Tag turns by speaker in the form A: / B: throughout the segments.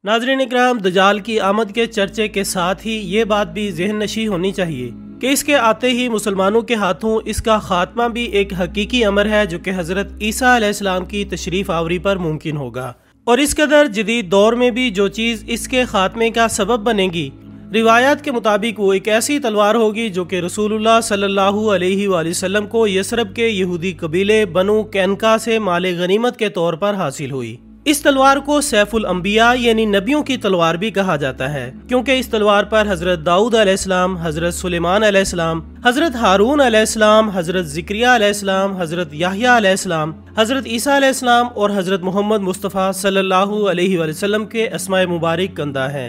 A: नाज़रीन इकराम, दजाल की आमद के चर्चे के साथ ही ये बात भी ज़हन नशी होनी चाहिए कि इसके आते ही मुसलमानों के हाथों इसका खात्मा भी एक हकीकी अमर है जो कि हज़रत ईसा अलैहिस्सलाम की तशरीफ़ आवरी पर मुमकिन होगा। और इस कदर जदीद दौर में भी जो चीज़ इसके खात्मे का सबब बनेगी, रिवायात के मुताबिक वो एक ऐसी तलवार होगी जो कि रसूलुल्लाह सल्लल्लाहु अलैहि वसल्लम को यसरब के यहूदी कबीले बनु कैनका से माले गनीमत के तौर पर हासिल हुई। इस तलवार को सैफुल अंबिया यानी नबियों की तलवार भी कहा जाता है, क्योंकि इस तलवार पर हजरत दाऊद अलैहिस्सलाम, हजरत सुलेमान अलैहिस्सलाम, हजरत हारून अलैहिस्सलाम, हजरत ज़िक्रिया अलैहिस्सलाम, हजरत याहया अलैहिस्सलाम, हजरत ईसा अलैहिस्सलाम और हजरत मोहम्मद मुस्तफ़ा सल्लल्लाहु अलैहि वसल्लम के अस्माए मुबारक कंधा है।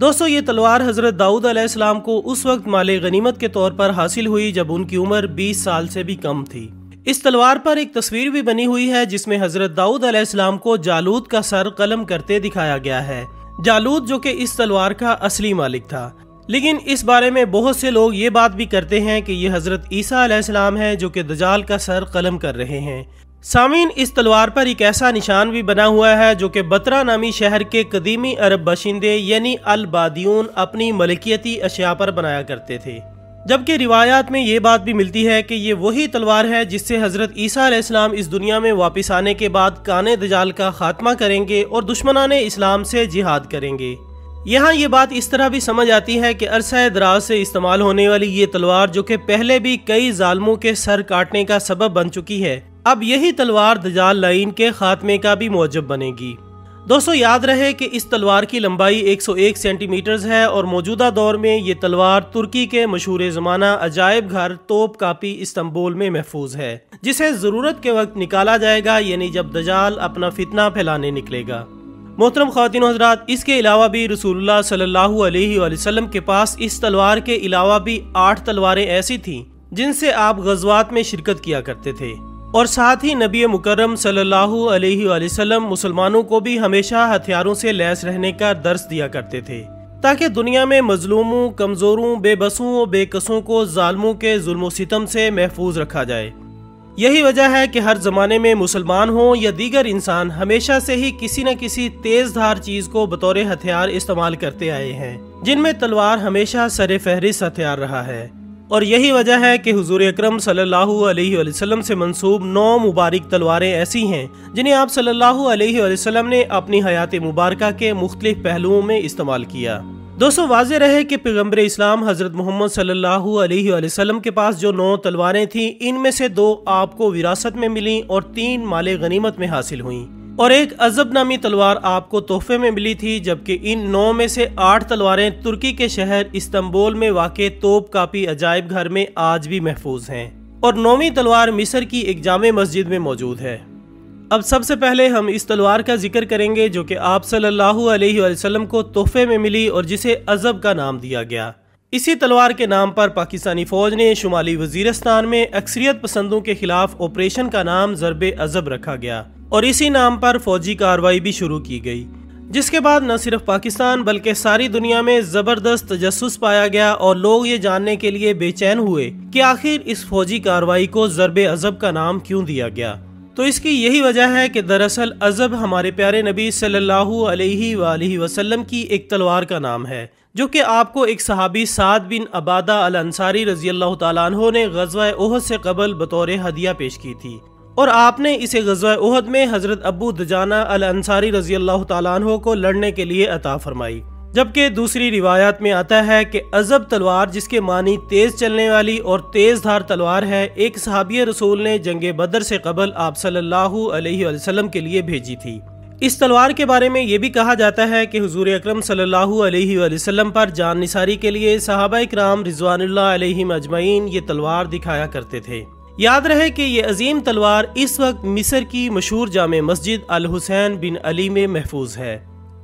A: दोस्तों, ये तलवार हजरत दाऊद अलैहिस्सलाम को उस वक्त माले गनीमत के तौर पर हासिल हुई जब उनकी उम्र 20 साल से भी कम थी। इस तलवार पर एक तस्वीर भी बनी हुई है जिसमें हजरत दाऊद अलैहिस्सलाम को जालूत का सर कलम करते दिखाया गया है। जालूत जो कि इस तलवार का असली मालिक था। लेकिन इस बारे में बहुत से लोग ये बात भी करते हैं कि ये हजरत ईसा अलैहिस्सलाम है जो कि दजाल का सर कलम कर रहे हैं। सामीन, इस तलवार पर एक ऐसा निशान भी बना हुआ है जो कि बतरा नामी शहर के कदीमी अरब बाशिंदे यानी अल बादियून अपनी मलकियती अशिया पर बनाया करते थे। जबकि रिवायात में ये बात भी मिलती है कि ये वही तलवार है जिससे हजरत ईसा अलैहिस्सलाम इस दुनिया में वापस आने के बाद काने दजाल का खात्मा करेंगे और दुश्मनाने इस्लाम से जिहाद करेंगे। यहाँ ये बात इस तरह भी समझ आती है कि अरसा दराज से इस्तेमाल होने वाली ये तलवार जो कि पहले भी कई जालिमों के सर काटने का सबब बन चुकी है, अब यही तलवार दजाल लाइन के खात्मे का भी मौजब बनेगी। दोस्तों, याद रहे कि इस तलवार की लंबाई 101 सेंटीमीटर है और मौजूदा दौर में ये तलवार तुर्की के मशहूर ज़माना अजायब घर तोप कापी इस्तांबुल में महफूज है, जिसे ज़रूरत के वक्त निकाला जाएगा, यानी जब दजाल अपना फितना फैलाने निकलेगा। मोहतरम ख़वातीन और हज़रात, इसके अलावा भी रसूलुल्लाह सल्लल्लाहु अलैहि वसल्लम के पास इस तलवार के अलावा भी 8 तलवारें ऐसी थीं जिनसे आप ग़ज़वात में शिरकत किया करते थे। और साथ ही नबी मुकर्रम सल्लल्लाहु अलैहि वसल्लम मुसलमानों को भी हमेशा हथियारों से लैस रहने का दर्स दिया करते थे, ताकि दुनिया में मजलूमों, कमज़ोरों, बेबसों और बेकसों को जालिमों के जुल्म व सितम से महफूज रखा जाए। यही वजह है कि हर ज़माने में मुसलमान हो या दीगर इंसान हमेशा से ही किसी न किसी तेज़ धार चीज़ को बतौर हथियार इस्तेमाल करते आए हैं, जिनमें तलवार हमेशा सरे फहरिस्त हथियार रहा है। और यही वजह है कि हुजूर अकरम सल्लल्लाहु अलैहि वसल्लम से मंसूब 9 मुबारक तलवारें ऐसी हैं जिन्हें आप सल्लल्लाहु अलैहि वसल्लम ने अपनी हयात मुबारका के मुख्तलिफ पहलुओं में इस्तेमाल किया। दोस्तों, वाज़ेह रहे कि पैगम्बर इस्लाम हज़रत मोहम्मद सल्लल्लाहु अलैहि वसल्लम के पास जो 9 तलवारें थीं, इनमें से 2 आपको विरासत में मिली और 3 माले गनीमत में हासिल हुईं और एक अज़ब नामी तलवार आपको तोहफे में मिली थी। जबकि इन 9 में से 8 तलवारें तुर्की के शहर इस्तांबुल में वाक़े तोप कापी अजायब घर में आज भी महफूज हैं और 9वीं तलवार मिस्र की एक जामे मस्जिद में मौजूद है। अब सबसे पहले हम इस तलवार का जिक्र करेंगे जो कि आप सल्लल्लाहु अलैहि वसल्लम को तोहफे में मिली और जिसे अज़ब का नाम दिया गया। इसी तलवार के नाम पर पाकिस्तानी फौज ने शुमाली वजीरिस्तान में अक्सरियत पसंदों के खिलाफ ऑपरेशन का नाम ज़रबे अज़ब रखा गया और इसी नाम पर फौजी कार्रवाई भी शुरू की गई, जिसके बाद न सिर्फ पाकिस्तान बल्कि सारी दुनिया में ज़बरदस्त तजस्सुस पाया गया और लोग ये जानने के लिए बेचैन हुए कि आखिर इस फौजी कार्रवाई को ज़रबे अज़ब का नाम क्यों दिया गया। तो इसकी यही वजह है कि दरअसल अज़ब हमारे प्यारे नबी सल्लल्लाहु अलैहि वसल्लम की एक तलवार का नाम है, जो कि आपको एक सहाबी साद बिन अबादा अल अंसारी रज़ी अल्लाह तआला अन्हु ने ग़ज़वा ओहद से क़बल बतौर हदिया पेश की थी और आपने इसे ग़ज़वा ओहद में हज़रत अबू दुजाना अल अंसारी रज़ी अल्लाह तआला अन्हु को लड़ने के लिए अता फरमाई। जबकि दूसरी रिवायत में आता है कि अज़ब तलवार, जिसके मानी तेज चलने वाली और तेज धार तलवार है, एक सहाबी रसूल ने जंगे बदर से कबल आप सल्लल्लाहु अलैहि वसल्लम के लिए भेजी थी। इस तलवार के बारे में ये भी कहा जाता है कि हुजूर अकरम सल्लल्लाहु अलैहि वसल्लम पर जान निसारी के लिए सहाबा इकराम रिज़वानुल्लाह अलैहिम अजमईन ये तलवार दिखाया करते थे। याद रहे कि ये अजीम तलवार इस वक्त मिस्र की मशहूर जामे मस्जिद अल हुसैन बिन अली में महफूज है।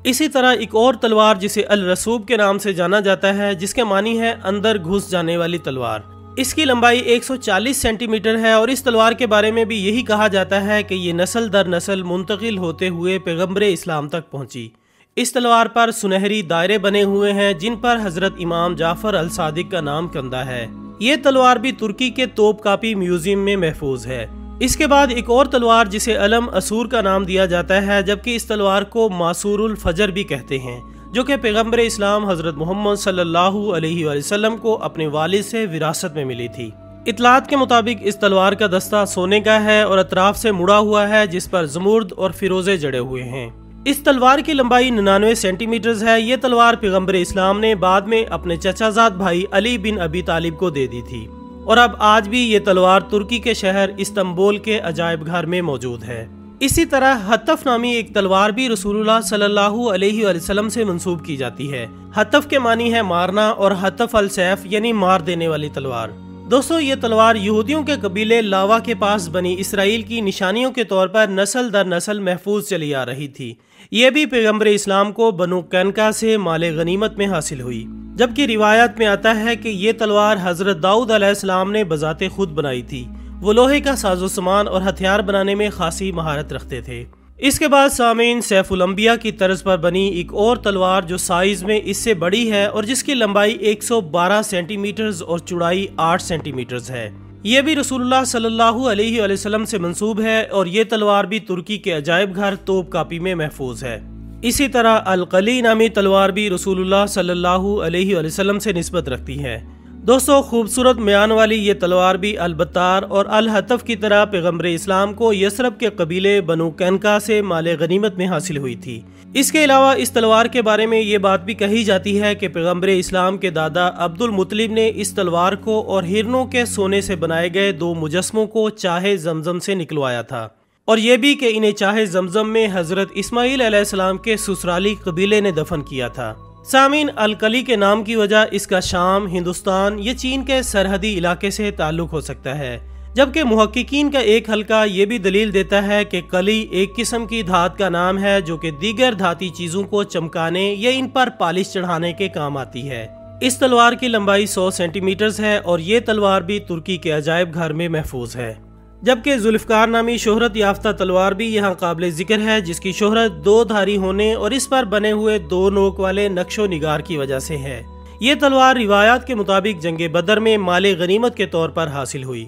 A: इसी तरह एक और तलवार जिसे अल रसूब के नाम से जाना जाता है, जिसके मानी है अंदर घुस जाने वाली तलवार। इसकी लंबाई 140 सेंटीमीटर है और इस तलवार के बारे में भी यही कहा जाता है कि ये नस्ल दर नस्ल मुंतकिल होते हुए पैगम्बर इस्लाम तक पहुंची। इस तलवार पर सुनहरी दायरे बने हुए हैं जिन पर हजरत इमाम जाफर अल सादिक का नाम कंदा है। ये तलवार भी तुर्की के तोप कापी म्यूजियम में महफूज है। اس کے بعد ایک اور تلوار جسے علم اسور کا نام دیا جاتا ہے، جبکہ اس تلوار کو ماسور الفجر بھی کہتے ہیں، جو کہ پیغمبر اسلام حضرت محمد صلی اللہ علیہ وآلہ وسلم کو اپنے والد سے وراثت میں ملی تھی۔ اطلاعات کے مطابق اس تلوار کا دستہ سونے کا ہے اور اطراف سے مڑا ہوا ہے، جس پر زمرد اور فیروزے جڑے ہوئے ہیں۔ اس تلوار کی لمبائی 99 سینٹی میٹرز ہے۔ یہ تلوار پیغمبر اسلام نے بعد میں اپنے چچا زاد بھائی علی بن ابی طالب کو دے دی تھی، اور اب آج بھی یہ تلوار ترکی کے شہر استنبول کے عجائب گھر میں موجود ہے۔ اسی طرح حتف نامی ایک تلوار بھی رسول اللہ صلی اللہ علیہ وآلہ وسلم سے منسوب کی جاتی ہے۔ حتف کے معنی ہے مارنا، اور حتف السیف یعنی مار دینے والی تلوار۔ دوستو، یہ تلوار یہودیوں کے قبیلے لاوا کے پاس بنی اسرائیل کی نشانیوں کے طور پر نسل در نسل محفوظ چلی آ رہی تھی۔ یہ بھی پیغمبر اسلام کو بنو قینقاع سے مال غنیمت میں حاصل ہوئی، جبکہ روایت میں آتا ہے کہ یہ تلوار حضرت داؤد علیہ السلام نے بذات خود بنائی تھی۔ وہ لوہے کا ساز و سامان اور ہتھیار بنانے میں خاصی مہارت رکھتے تھے۔ اس کے بعد سامعین، سیف الانبیاء کی طرز پر بنی ایک اور تلوار جو سائز میں اس سے بڑی ہے اور جس کی لمبائی 112 سینٹی میٹرز اور چوڑائی 8 سینٹی میٹرز ہے، یہ بھی رسول اللہ صلی اللہ علیہ وآلہ وسلم سے منسوب ہے، اور یہ تلوار بھی ترکی کے عجائب گھر توپ کاپی میں محفوظ ہے۔ اسی طرح القلی نامی تلوار بھی رسول اللہ صلی اللہ علیہ وآلہ وسلم سے نسبت رکھتی ہے۔ دوستو، خوبصورت میان والی یہ تلوار بھی البتار اور الحتف کی طرح پیغمبر اسلام کو یثرب کے قبیلے بنو قینقاع سے مال غنیمت میں حاصل ہوئی تھی۔ اس کے علاوہ اس تلوار کے بارے میں یہ بات بھی کہی جاتی ہے کہ پیغمبر اسلام کے دادا عبد المطلب نے اس تلوار کو اور ہرنوں کے سونے سے بنائے گئے 2 مجسموں کو چاہے زمزم سے نکلوایا تھا، اور یہ بھی کہ انہیں چاہے زمزم میں حضرت اسماعیل علیہ السلام کے سسرالی قبیلے نے دفن کیا تھا۔ سامعین، القلی کے نام کی وجہ اس کا شام، ہندوستان یا چین کے سرحدی علاقے سے تعلق ہو سکتا ہے، جبکہ محققین کا ایک حلقہ یہ بھی دلیل دیتا ہے کہ کلی ایک قسم کی دھات کا نام ہے جو کہ دیگر دھاتی چیزوں کو چمکانے یا ان پر پالش چڑھانے کے کام آتی ہے۔ اس تلوار کی لمبائی 100 سینٹی میٹرز ہے، اور یہ تلوار بھی ترکی کے عجائب گھر میں محفوظ ہے۔ جبکہ ذوالفقار نامی شہرت یافتہ تلوار بھی یہاں قابل ذکر ہے، جس کی شہرت 2 دھاری ہونے اور اس پر بنے ہوئے 2 نوک والے نقش و نگار کی وجہ سے ہے۔ یہ تلوار روایات کے مطابق جنگ بدر میں مال غنیمت کے طور پر حاصل ہوئی،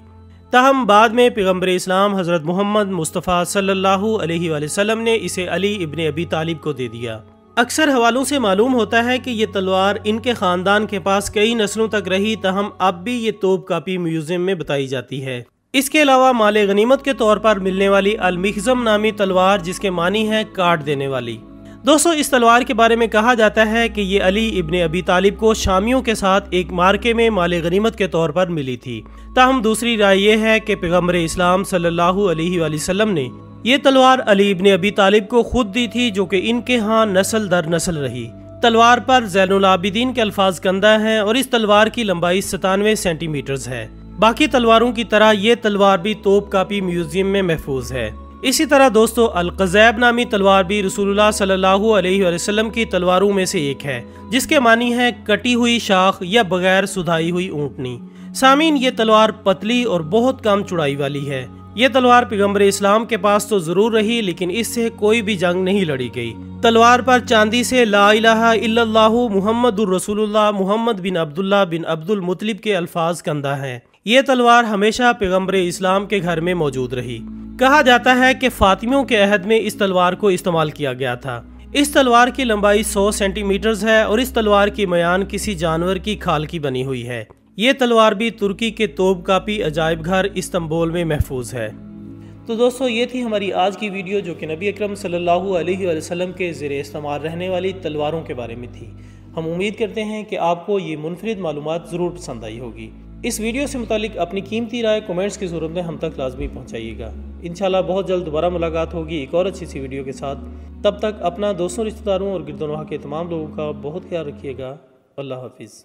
A: تاہم بعد میں پیغمبر اسلام حضرت محمد مصطفیٰ صلی اللہ علیہ وآلہ وسلم نے اسے علی ابن ابی طالب کو دے دیا۔ اکثر حوالوں سے معلوم ہوتا ہے کہ یہ تلوار ان کے خاندان کے پاس کئی نسلوں تک رہی، تاہم اب بھی یہ توپ کاپی میوزیم میں بتائی جاتی ہے۔ اس کے علاوہ مال غنیمت کے طور پر ملنے والی المخزم نامی تلوار، جس کے معنی ہے کاٹ دینے والی۔ دوستو، اس تلوار کے بارے میں کہا جاتا ہے کہ یہ علی ابن ابی طالب کو شامیوں کے ساتھ ایک مارکے میں مال غنیمت کے طور پر ملی تھی، تاہم دوسری رائے یہ ہے کہ پیغمبر اسلام صلی اللہ علیہ وآلہ وسلم نے یہ تلوار علی ابن ابی طالب کو خود دی تھی، جو کہ ان کے ہاں نسل در نسل رہی۔ تلوار پر زین العابدین کے الفاظ کندہ ہیں، اور اس تلوار کی لمبائی 97 سینٹی میٹرز ہے۔ باقی تلواروں کی طرح یہ تلوار بھی توپ کاپی میوزیم میں محفوظ ہے۔ اسی طرح دوستو، القذیب نامی تلوار بھی رسول اللہ صلی اللہ علیہ وآلہ وسلم کی تلواروں میں سے ایک ہے، جس کے معنی ہے کٹی ہوئی شاخ یا بغیر سدھائی ہوئی اونٹنی۔ سامعین، یہ تلوار پتلی اور بہت کم چوڑائی والی ہے۔ یہ تلوار پیغمبر اسلام کے پاس تو ضرور رہی، لیکن اس سے کوئی بھی جنگ نہیں لڑی گئی۔ تلوار پر چاندی سے لا الہ الا اللہ محمد الرسول اللہ محمد بن عبداللہ بن عبد المطلب کے الفاظ کندہ ہیں۔ یہ تلوار ہمیشہ پیغمبر اسلام کے گھر میں موجود رہی۔ کہا جاتا ہے کہ فاطمیوں کے عہد میں اس تلوار کو استعمال کیا گیا تھا۔ اس تلوار کی لمبائی 100 سینٹی میٹرز ہے، اور اس تلوار کی میان کسی جانور کی کھال کی بنی ہوئی ہے۔ یہ تلوار بھی ترکی کے توپ کاپی عجائب گھر استنبول میں محفوظ ہے۔ تو دوستو، یہ تھی ہماری آج کی ویڈیو، جو کہ نبی اکرم صلی اللہ علیہ وآلہ وسلم کے زیر استعمال رہنے والی تلواروں کے بارے میں تھی۔ ہم امید کرتے ہیں کہ آپ کو یہ منفرد معلومات ضرور پسند آئی ہوگی۔ اس ویڈیو سے متعلق اپنی قیمتی رائے کومنٹس کی صورت میں ہم تک لازمی پہنچائیے گا۔ انشاءاللہ بہت جلد دوبارہ ملاقات ہوگی ایک اور اچھی سی ویڈیو کے ساتھ۔ تب تک اپنا دوستوں، رشتہ داروں اور گرد و نواح کے تمام لوگوں کا بہت خیال رکھیے گا۔ اللہ حافظ۔